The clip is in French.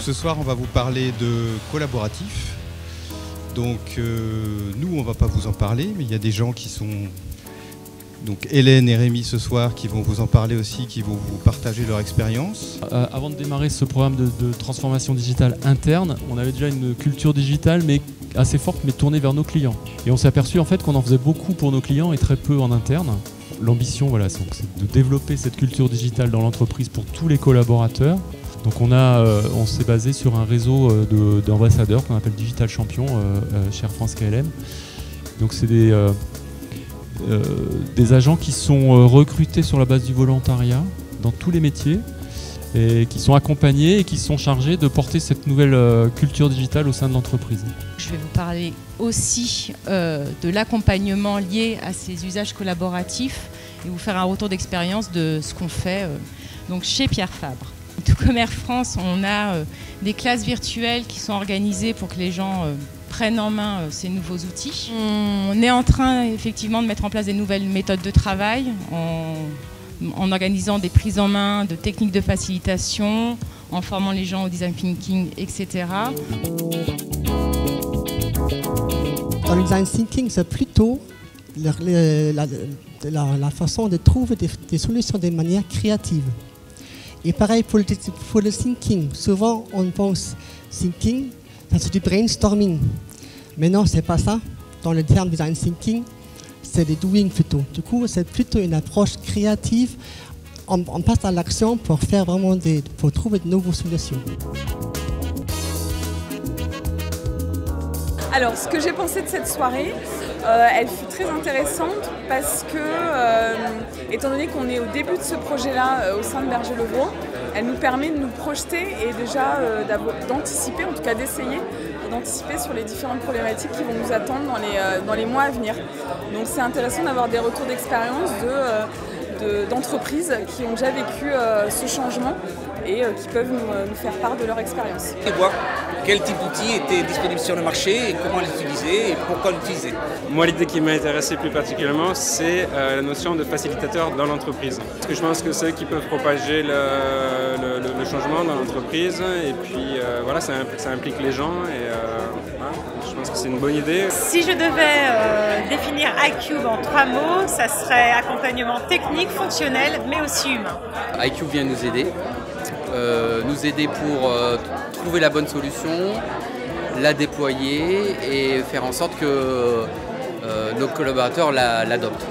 ce soir, on va vous parler de collaboratif. Donc nous, on ne va pas vous en parler, mais il y a des gens qui sont... Donc Hélène et Rémi ce soir qui vont vous en parler aussi, qui vont vous partager leur expérience. Avant de démarrer ce programme de transformation digitale interne, on avait déjà une culture digitale mais assez forte, mais tournée vers nos clients. Et on s'est aperçu en fait qu'on en faisait beaucoup pour nos clients et très peu en interne. L'ambition, voilà, c'est de développer cette culture digitale dans l'entreprise pour tous les collaborateurs. Donc on s'est basé sur un réseau d'ambassadeurs qu'on appelle Digital Champion chez Air France KLM. Donc c'est des agents qui sont recrutés sur la base du volontariat dans tous les métiers et qui sont accompagnés et qui sont chargés de porter cette nouvelle culture digitale au sein de l'entreprise. Je vais vous parler aussi de l'accompagnement lié à ces usages collaboratifs et vous faire un retour d'expérience de ce qu'on fait donc chez Pierre Fabre. Tout comme Air France, on a des classes virtuelles qui sont organisées pour que les gens prennent en main ces nouveaux outils. On est en train effectivement de mettre en place des nouvelles méthodes de travail en organisant des prises en main de techniques de facilitation, en formant les gens au design thinking, etc. Dans le design thinking, c'est plutôt la façon de trouver des solutions de manière créative. Et pareil pour le thinking. Souvent, on pense thinking, c'est du brainstorming. Mais non, c'est pas ça. Dans le terme design thinking, c'est du doing plutôt. Du coup, c'est plutôt une approche créative. On passe à l'action pour faire vraiment pour trouver de nouvelles solutions. Alors, ce que j'ai pensé de cette soirée, elle fut très intéressante parce que, étant donné qu'on est au début de ce projet-là au sein de Berger-le-Gros, elle nous permet de nous projeter et déjà d'anticiper, en tout cas d'essayer d'anticiper sur les différentes problématiques qui vont nous attendre dans les mois à venir. Donc c'est intéressant d'avoir des retours d'expérience d'entreprises qui ont déjà vécu ce changement et qui peuvent nous faire part de leur expérience. Et voir quel type d'outils était disponible sur le marché et comment l'utiliser et pourquoi l'utiliser. Moi, l'idée qui m'a intéressé plus particulièrement, c'est la notion de facilitateur dans l'entreprise. Parce que je pense que c'est eux qui peuvent propager le changement dans l'entreprise et puis voilà, ça implique les gens et voilà, je pense que c'est une bonne idée. Si je devais définir iCube en 3 mots, ça serait accompagnement technique, fonctionnel, mais aussi humain. iCube vient nous aider pour trouver la bonne solution, la déployer et faire en sorte que nos collaborateurs l'adoptent.